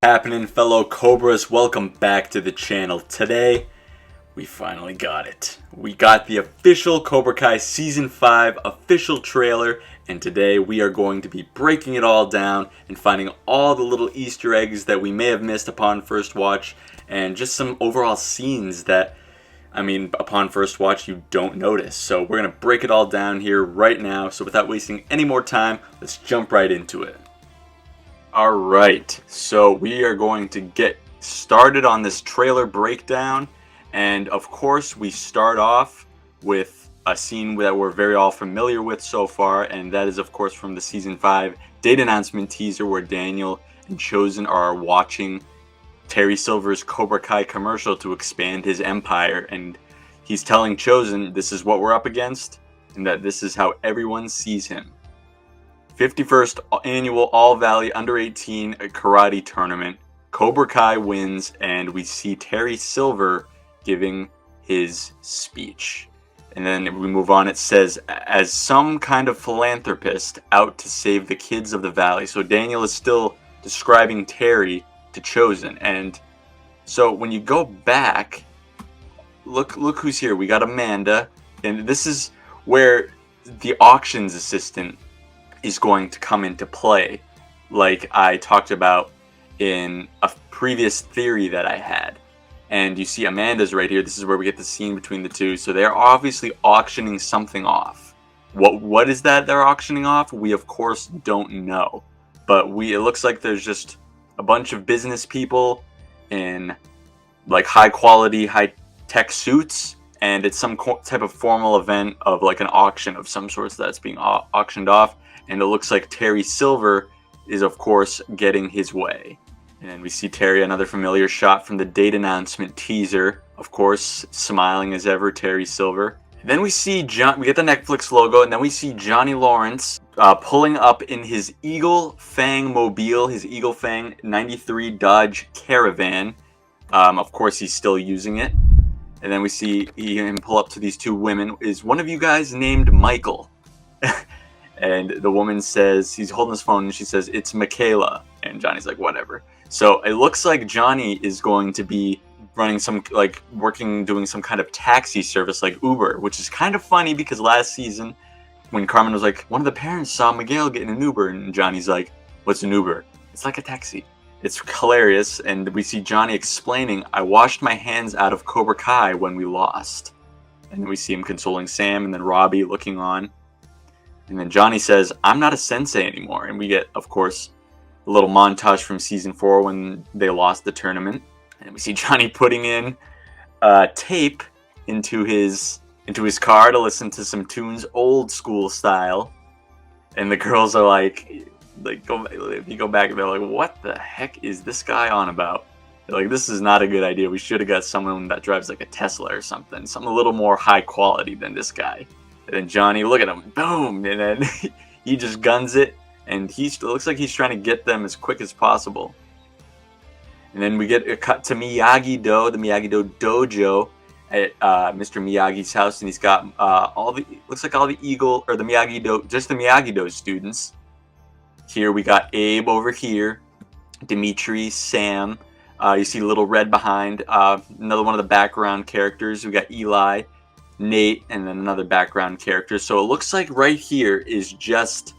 Happening, fellow Cobras, welcome back to the channel. Today we finally got it. We got the official Cobra Kai Season 5 official trailer, and today we are going to be breaking it all down and finding all the little Easter eggs that we may have missed upon first watch, and just some overall scenes that, upon first watch you don't notice. So we're going to break it all down here right now, so without wasting any more time, let's jump right into it. Alright, so we are going to get started on this trailer breakdown, and of course we start off with a scene that we're very all familiar with so far, and that is of course from the Season 5 date announcement teaser where Daniel and Chosen are watching Terry Silver's Cobra Kai commercial to expand his empire, and he's telling Chosen this is what we're up against and that this is how everyone sees him. 51st annual All Valley Under 18 karate tournament. Cobra Kai wins, and we see Terry Silver giving his speech. And then we move on. It says, as some kind of philanthropist out to save the kids of the valley. So Daniel is still describing Terry to Chosen. And so when you go back, look who's here. We got Amanda, and this is where the auctions assistant is going to come into play, like I talked about in a previous theory that I had. And you see Amanda's right here. This is where we get the scene between the two. So they're obviously auctioning something off. What is that they're auctioning off? We of course don't know. But it looks like there's just a bunch of business people in like high quality, high tech suits, and it's some type of formal event of like an auction of some sorts that's being auctioned off. And it looks like Terry Silver is, of course, getting his way. And we see Terry, another familiar shot from the date announcement teaser. Of course, smiling as ever, Terry Silver. And then we see we get the Netflix logo, and then we see Johnny Lawrence pulling up in his Eagle Fang mobile, his Eagle Fang 93 Dodge Caravan. Of course, he's still using it. And then we see him pull up to these two women. Is one of you guys named Michael? And the woman says, he's holding his phone, and she says, it's Michaela. And Johnny's like, whatever. So it looks like Johnny is going to be running doing some kind of taxi service like Uber, which is kind of funny because last season when Carmen was like, one of the parents saw Miguel getting an Uber, and Johnny's like, what's an Uber? It's like a taxi. It's hilarious. And we see Johnny explaining, I washed my hands out of Cobra Kai when we lost. And then we see him consoling Sam, and then Robbie looking on. And then Johnny says, I'm not a sensei anymore. And we get, of course, a little montage from Season 4 when they lost the tournament. And we see Johnny putting in tape into his car to listen to some tunes, old school style. And the girls are like, if you go back, they're like, what the heck is this guy on about? They're like, this is not a good idea. We should have got someone that drives like a Tesla or something a little more high quality than this guy. And then Johnny, look at him, boom, and then he just guns it, and it looks like he's trying to get them as quick as possible. And then we get a cut to Miyagi-Do, the Miyagi-Do dojo at Mr. Miyagi's house, and he's got looks like all the Miyagi-Do, just the Miyagi-Do students. Here we got Abe over here, Dimitri, Sam. You see Little Red behind, another one of the background characters. We got Eli, Nate, and then another background character. So it looks like right here is just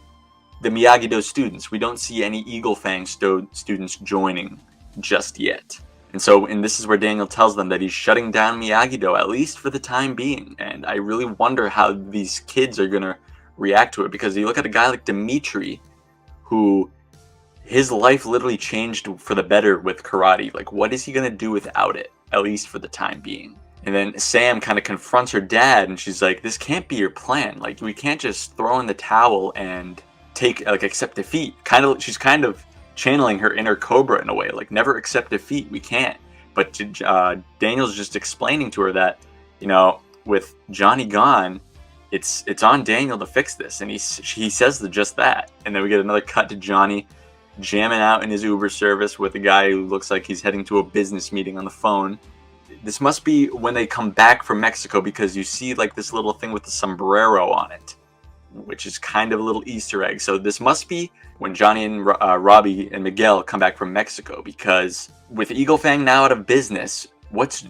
the Miyagi-Do students. We don't see any Eagle Fang students joining just yet. And this is where Daniel tells them that he's shutting down Miyagi-Do, at least for the time being. And I really wonder how these kids are going to react to it, because you look at a guy like Dimitri, who his life literally changed for the better with karate. Like, what is he going to do without it, at least for the time being? And then Sam kind of confronts her dad, and she's like, this can't be your plan. Like, we can't just throw in the towel and accept defeat. She's kind of channeling her inner Cobra in a way, like, never accept defeat. We can't. But Daniel's just explaining to her that, with Johnny gone, it's on Daniel to fix this. And he says just that. And then we get another cut to Johnny jamming out in his Uber service with a guy who looks like he's heading to a business meeting on the phone. This must be when they come back from Mexico, because you see like this little thing with the sombrero on it. which is kind of a little Easter egg. So this must be when Johnny and Robbie and Miguel come back from Mexico, because with Eagle Fang now out of business, what's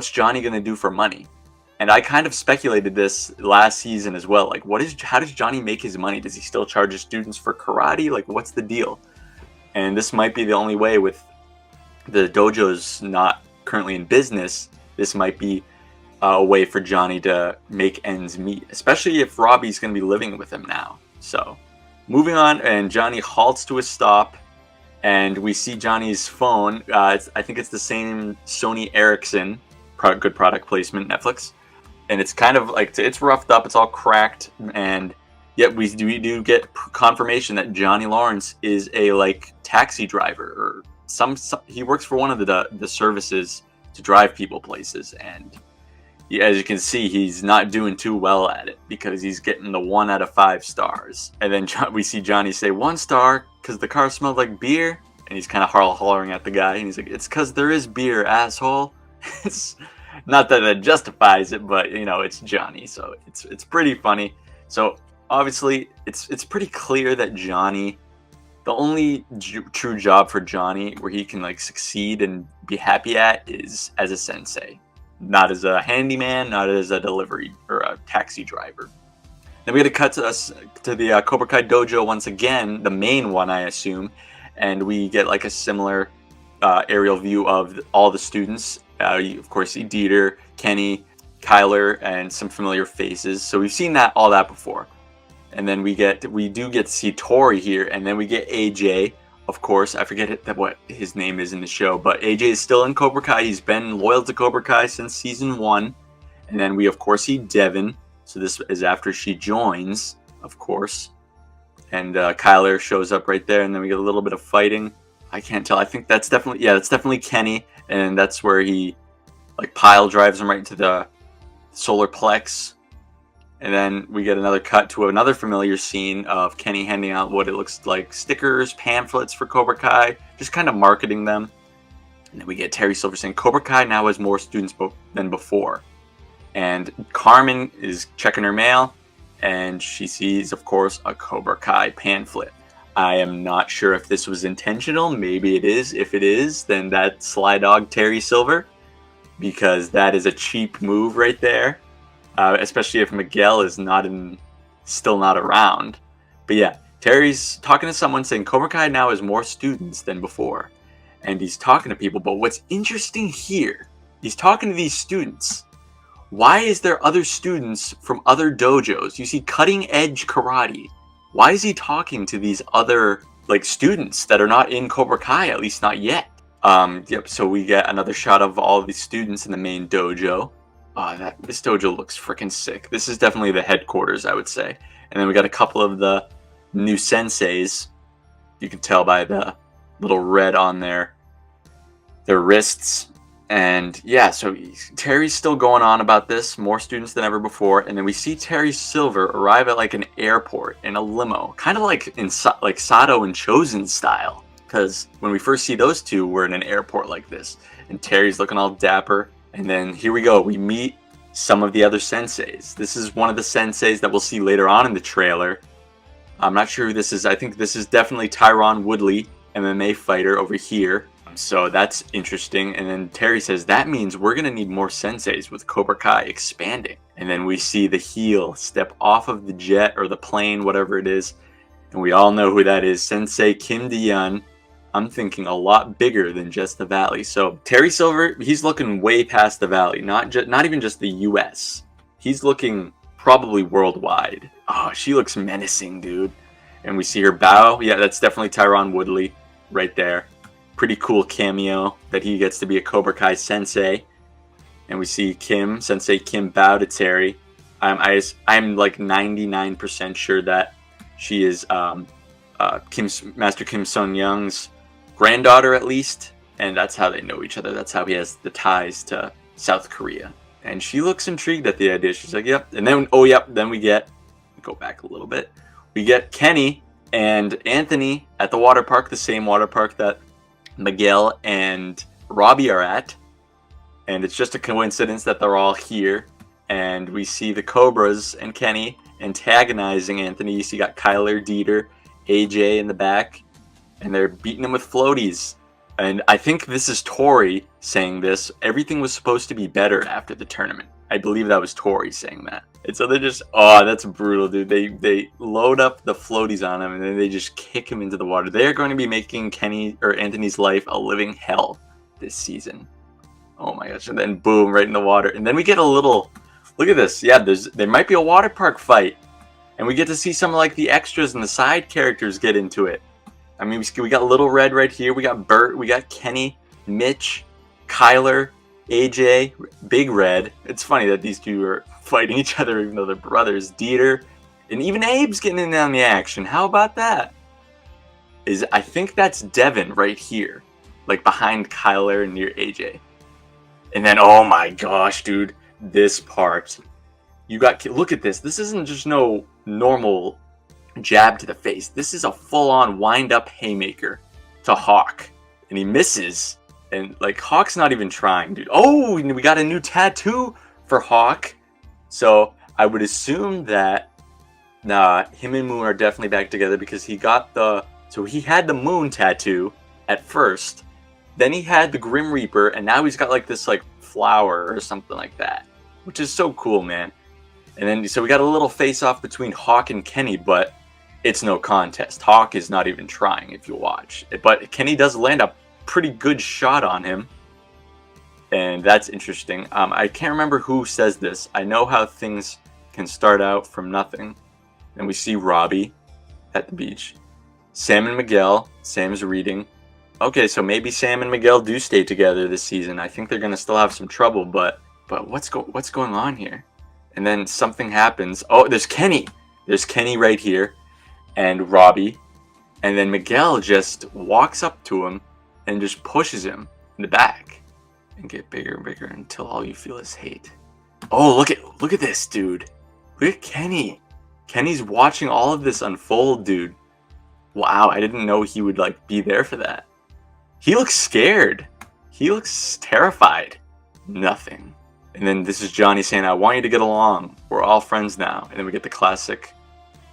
Johnny gonna do for money? And I kind of speculated this last season as well. Like, how does Johnny make his money? Does he still charge his students for karate? Like, what's the deal? And this might be the only way, with the dojos not currently in business. This might be a way for Johnny to make ends meet, especially if Robbie's going to be living with him now. So, moving on, and Johnny halts to a stop, and we see Johnny's phone. I think it's the same Sony Ericsson, good product placement, Netflix. And it's kind of like, it's roughed up, it's all cracked, and yet we do get confirmation that Johnny Lawrence is a taxi driver, or some he works for one of the services to drive people places, and as you can see, he's not doing too well at it, because he's getting the 1 out of 5 stars. And then we see Johnny say 1 star because the car smelled like beer, and he's kind of hollering at the guy, and he's like, it's because there is beer, asshole. It's not that it justifies it, but it's Johnny, so it's pretty funny. So obviously it's pretty clear that Johnny, the only true job for Johnny where he can succeed and be happy at, is as a sensei, not as a handyman, not as a delivery or a taxi driver. Then we got to cut to the Cobra Kai Dojo once again, the main one, I assume, and we get a similar aerial view of all the students. You of course see Dieter, Kenny, Kyler, and some familiar faces. So we've seen all that before. And then we do get to see Tori here, and then we get AJ. Of course, I forget what his name is in the show, but AJ is still in Cobra Kai. He's been loyal to Cobra Kai since season 1. And then we of course see Devin. So this is after she joins, of course. And Kyler shows up right there, and then we get a little bit of fighting. I can't tell. I think that's definitely Kenny, and that's where he pile drives him right into the solar plex. And then we get another cut to another familiar scene of Kenny handing out what it looks like stickers, pamphlets for Cobra Kai, just kind of marketing them. And then we get Terry Silver saying Cobra Kai now has more students than before. And Carmen is checking her mail, and she sees, of course, a Cobra Kai pamphlet. I am not sure if this was intentional. Maybe it is. If it is, then that's Sly Dog Terry Silver, because that is a cheap move right there, especially if Miguel is still not around. But yeah, Terry's talking to someone saying Cobra Kai now has more students than before, and he's talking to people. But what's interesting here, he's talking to these students. Why is there other students from other dojos? You see Cutting Edge Karate. Why is he talking to these other students that are not in Cobra Kai, at least not yet? Yep, so we get another shot of all of these students in the main dojo. This dojo looks freaking sick. This is definitely the headquarters, I would say. And then we got a couple of the new senseis. You can tell by the little red on their wrists. And yeah, so Terry's still going on about this, more students than ever before. And then we see Terry Silver arrive at an airport in a limo, kind of like in Sato and Chosen style. Because when we first see those two, we're in an airport like this, and Terry's looking all dapper. And then here we go, we meet some of the other senseis. This is one of the senseis that we'll see later on in the trailer. I'm not sure who this is. I think this is definitely Tyron Woodley, MMA fighter over here. So that's interesting. And then Terry says that means we're going to need more senseis with Cobra Kai expanding. And then we see the heel step off of the jet or the plane, whatever it is. And we all know who that is, Sensei Kim De-yeon. I'm thinking a lot bigger than just the Valley. So Terry Silver, he's looking way past the Valley, not even just the US. He's looking probably worldwide. Oh, she looks menacing, dude. And we see her bow. Yeah, that's definitely Tyron Woodley right there. Pretty cool cameo that he gets to be a Cobra Kai sensei. And we see Sensei Kim bow to Terry. I'm 99% sure that she is Master Kim Sun Young's granddaughter, at least. And that's how they know each other. That's how he has the ties to South Korea. And she looks intrigued at the idea. She's like, yep. And then, then we go back a little bit. We get Kenny and Anthony at the water park, the same water park that Miguel and Robbie are at. And it's just a coincidence that they're all here. And we see the Cobras and Kenny antagonizing Anthony. So you got Kyler, Dieter, AJ in the back, and they're beating him with floaties. And I think this is Tori saying this. Everything was supposed to be better after the tournament. I believe that was Tori saying that. And so they're just, oh, that's brutal, dude. They load up the floaties on him, and then they just kick him into the water. They are going to be making Anthony's life a living hell this season. Oh my gosh. And then boom, right in the water. And then we get a little, look at this. Yeah, there might be a water park fight. And we get to see some of like the extras and the side characters get into it. I mean, we got Little Red right here. We got Bert. We got Kenny, Mitch, Kyler, AJ, Big Red. It's funny that these two are fighting each other even though they're brothers. Dieter, and even Abe's getting in on the action. How about that? I think that's Devin right here, like behind Kyler and near AJ. And then, oh my gosh, dude, this part. Look at this. This isn't just no normal jab to the face. This is a full-on wind-up haymaker to Hawk. And he misses. And, like, Hawk's not even trying, dude. Oh, we got a new tattoo for Hawk. So, I would assume that him and Moon are definitely back together because he got so he had the Moon tattoo at first. Then he had the Grim Reaper, and now he's got, like, this, like, flower or something like that. Which is so cool, man. And then, so we got a little face-off between Hawk and Kenny, but it's no contest. Hawk is not even trying, if you watch. But Kenny does land a pretty good shot on him. And that's interesting. I can't remember who says this. I know how things can start out from nothing. And we see Robbie at the beach. Sam and Miguel. Sam's reading. Okay, so maybe Sam and Miguel do stay together this season. I think they're going to still have some trouble, but what's going on here? And then something happens. Oh, there's Kenny. There's Kenny right here. And Robbie. And then Miguel just walks up to him and just pushes him in the back. And get bigger and bigger until all you feel is hate. Oh, look at this, dude. Look at Kenny. Kenny's watching all of this unfold, dude. Wow, I didn't know he would, like, be there for that. He looks scared. He looks terrified. Nothing. And then this is Johnny saying, I want you to get along. We're all friends now. And then we get the classic,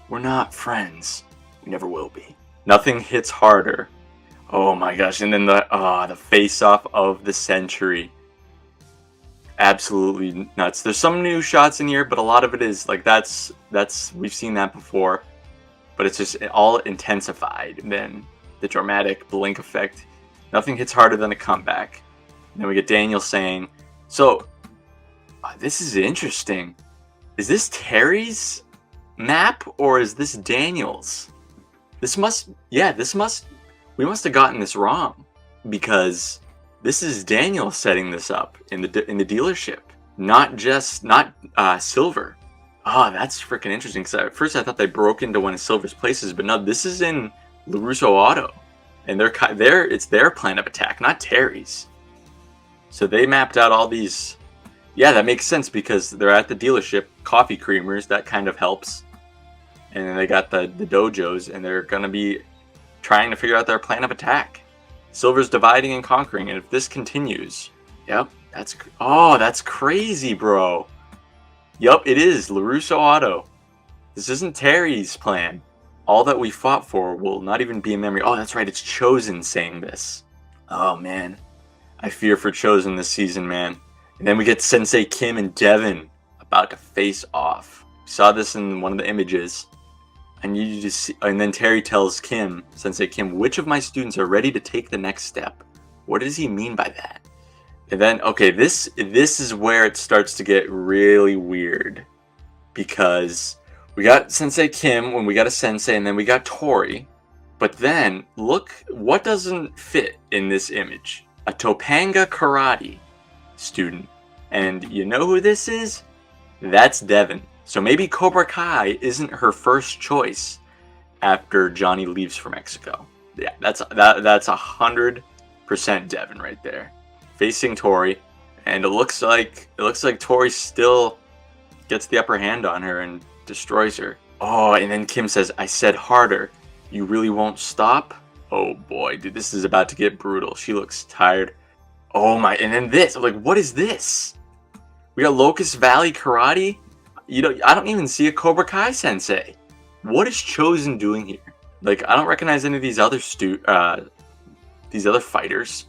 we're not friends. We never will be. Nothing hits harder. Oh my gosh. And then the face-off of the century. Absolutely nuts. There's some new shots in here, but a lot of it is like that's we've seen that before. But it's just all intensified. And then the dramatic blink effect. Nothing hits harder than a comeback. And then we get Daniel saying, so this is interesting. Is this Terry's map or is this Daniel's? We must have gotten this wrong because this is Daniel setting this up in the dealership, not Silver. Oh, that's freaking interesting. Because at first I thought they broke into one of Silver's places, but no, this is in LaRusso Auto, and it's their plan of attack, not Terry's. So they mapped out all these. Yeah, that makes sense because they're at the dealership, coffee creamers. That kind of helps. And then they got the dojos, and they're gonna be trying to figure out their plan of attack. Silver's dividing and conquering, and if this continues, yep, that's crazy, bro. Yup, it is LaRusso Auto. This isn't Terry's plan. All that we fought for will not even be a memory. Oh, that's right, it's Chosen saying this. Oh man, I fear for Chosen this season, man. And then we get Sensei Kim and Devin about to face off. We saw this in one of the images. And you just see, and then Terry tells Sensei Kim, which of my students are ready to take the next step? What does he mean by that? And then, okay, this is where it starts to get really weird. Because we got Sensei Kim when we got a sensei, and then we got Tori. But then, look, what doesn't fit in this image? A Topanga Karate student. And you know who this is? That's Devin. So maybe Cobra Kai isn't her first choice after Johnny leaves for Mexico. Yeah, that's 100% Devin right there, facing Tori, and it looks like Tori still gets the upper hand on her and destroys her. Oh, and then Kim says, "I said harder. You really won't stop?" Oh boy, dude, this is about to get brutal. She looks tired. Oh my! And then this, I'm like, what is this? We got Locust Valley Karate. I don't even see a Cobra Kai sensei. What is Chosen doing here? Like, I don't recognize any of these other fighters.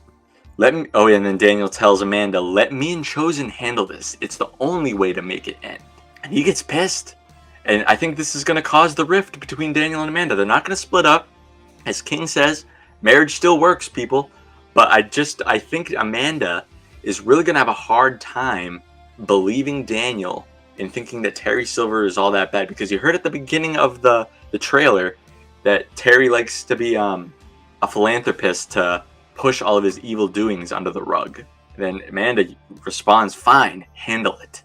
Oh yeah, and then Daniel tells Amanda, let me and Chosen handle this. It's the only way to make it end. And he gets pissed. And I think this is going to cause the rift between Daniel and Amanda. They're not going to split up. As King says, marriage still works, people. But I think Amanda is really going to have a hard time believing Daniel and thinking that Terry Silver is all that bad. Because you heard at the beginning of the trailer that Terry likes to be a philanthropist to push all of his evil doings under the rug. And then Amanda responds, fine, handle it.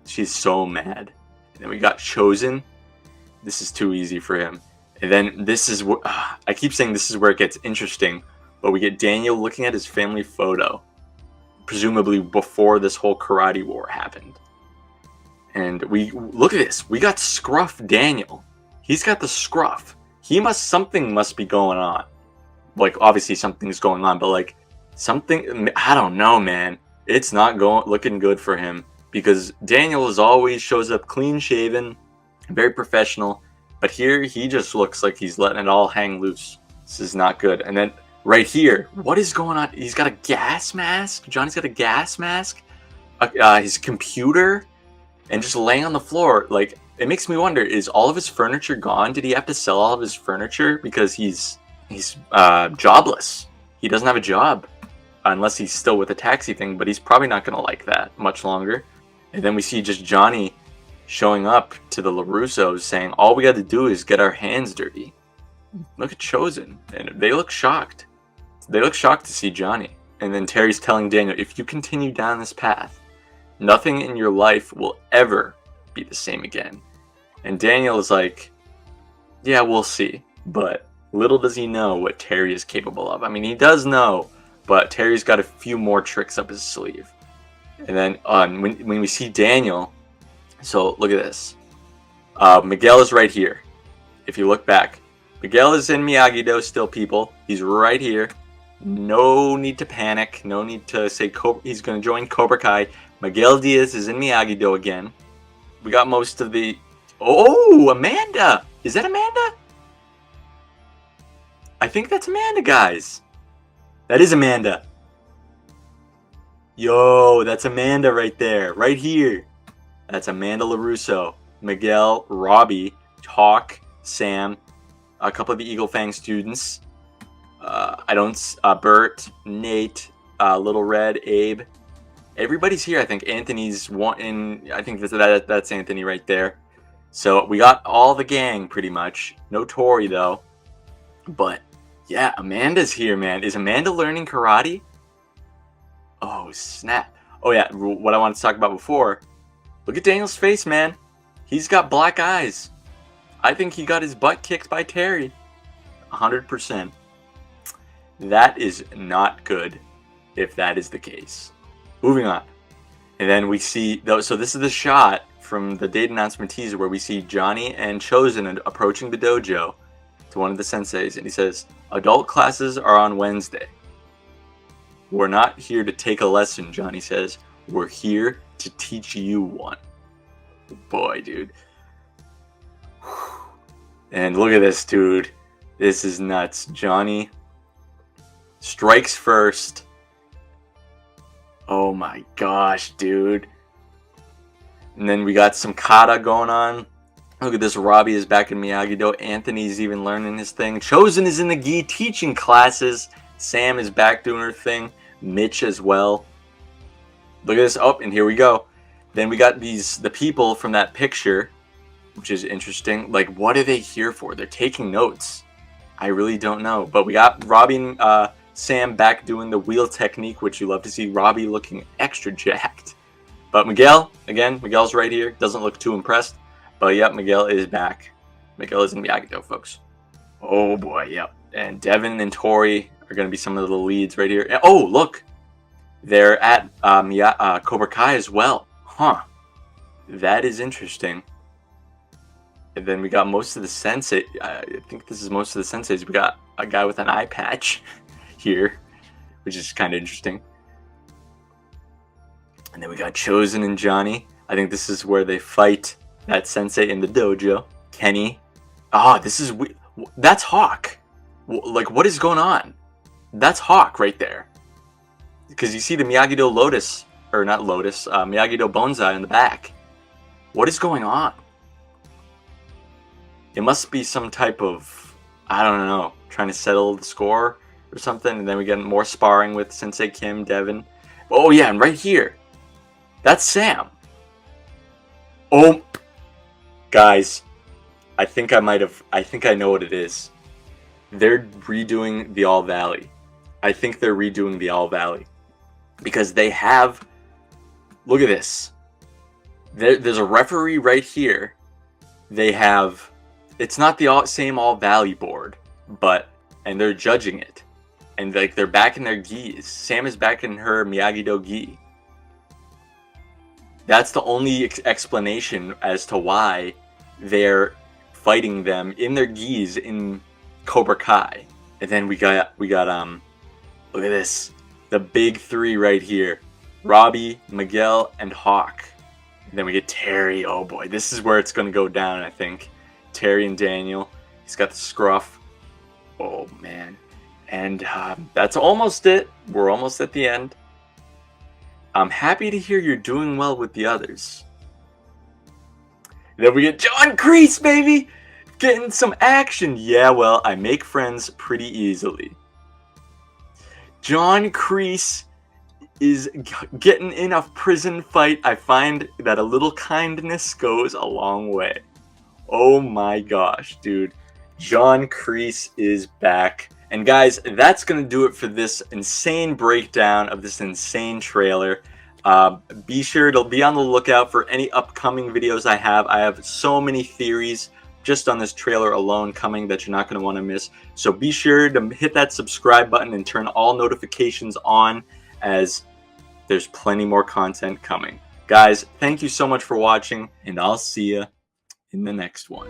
She's so mad. And then we got Chosen. This is too easy for him. And then this is where, I keep saying this is where it gets interesting, but we get Daniel looking at his family photo, presumably before this whole karate war happened. And we look at this. We got Scruff Daniel. He's got the scruff. Something must be going on. Like, obviously something's going on, but like something, I don't know, man. It's not looking good for him, because Daniel always shows up clean shaven, very professional, but here he just looks like he's letting it all hang loose. This is not good. And then right here, what is going on? He's got a gas mask. Johnny's got a gas mask, his computer, and just laying on the floor. Like, it makes me wonder, is all of his furniture gone? Did he have to sell all of his furniture because he's jobless? He doesn't have a job unless he's still with the taxi thing, but he's probably not going to like that much longer. And then we see just Johnny showing up to the LaRussos saying, all we got to do is get our hands dirty. Look at Chosen. And they look shocked. They look shocked to see Johnny. And then Terry's telling Daniel, if you continue down this path, nothing in your life will ever be the same again. And Daniel is like, yeah, we'll see. But little does he know what Terry is capable of. I mean, he does know, but Terry's got a few more tricks up his sleeve. And then when we see Daniel, so look at this. Miguel is right here. If you look back, Miguel is in Miyagi-Do still, people. He's right here. No need to panic. No need to say he's going to join Cobra Kai. Miguel Diaz is in Miyagi-Do again. We got most of the... Oh, Amanda! Is that Amanda? I think that's Amanda, guys. That is Amanda. Yo, that's Amanda right there. Right here. That's Amanda LaRusso. Miguel, Robbie, Hawk, Sam, a couple of the Eagle Fang students. Bert, Nate, Little Red, Abe. Everybody's here, I think. Anthony's one I think that's Anthony right there. So we got all the gang pretty much. No Tori though. But yeah, Amanda's here, man. Is Amanda learning karate? Oh, snap. Oh yeah, what I wanted to talk about before. Look at Daniel's face, man. He's got black eyes. I think he got his butt kicked by Terry. 100%. That is not good if that is the case. Moving on. And then we see, so this is the shot from the date announcement teaser where we see Johnny and Chosen approaching the dojo to one of the senseis. And he says, adult classes are on Wednesday. We're not here to take a lesson, Johnny says. We're here to teach you one. Boy, dude. And look at this, dude. This is nuts. Johnny strikes first. Oh my gosh, dude. And then we got some kata going on. Look at this. Robbie is back in Miyagi-Do. Anthony's even learning his thing. Chosen is in the gi teaching classes. Sam is back doing her thing. Mitch as well. Look at this. Oh, and here we go. Then we got the people from that picture, which is interesting. Like, what are they here for? They're taking notes. I really don't know. But we got Robbie and Sam back doing the wheel technique, which you love to see. Robbie looking extra jacked. But Miguel, again, Miguel's right here. Doesn't look too impressed. But yep, Miguel is back. Miguel is in Miyagi-Do, folks. Oh boy, yep. And Devin and Tori are going to be some of the leads right here. Oh, look. They're at Cobra Kai as well. Huh. That is interesting. And then we got most of the sensei. I think this is most of the senseis. We got a guy with an eye patch here, which is kind of interesting. And then we got Chosen and Johnny. I think this is where they fight that sensei in the dojo. Kenny. Ah, this is... That's Hawk. Like, what is going on? That's Hawk right there. Because you see the Miyagi-Do Lotus, or not Lotus, Miyagi-Do Bonsai in the back. What is going on? It must be some type of, I don't know, trying to settle the score or something. And then we get more sparring with Sensei Kim, Devin. Oh yeah, and right here, that's Sam. Oh, guys, I think I know what it is. They're redoing the All Valley. I think they're redoing the All Valley. Because they have, look at this. There's a referee right here. They have, it's not the same All Valley board, and they're judging it. And like they're back in their gis. Sam is back in her Miyagi-Do gi. That's the only explanation as to why they're fighting them in their gis in Cobra Kai. And then we got look at this. The big three right here. Robbie, Miguel, and Hawk. And then we get Terry. Oh boy, this is where it's going to go down, I think. Terry and Daniel. He's got the scruff. Oh man. And that's almost it. We're almost at the end. I'm happy to hear you're doing well with the others. Then we get John Crease, baby! Getting some action. Yeah, well, I make friends pretty easily. John Crease is getting in a prison fight. I find that a little kindness goes a long way. Oh my gosh, dude. John Crease is back. And guys, that's going to do it for this insane breakdown of this insane trailer. Be sure to be on the lookout for any upcoming videos I have. I have so many theories just on this trailer alone coming that you're not going to want to miss. So be sure to hit that subscribe button and turn all notifications on, as there's plenty more content coming. Guys, thank you so much for watching, and I'll see you in the next one.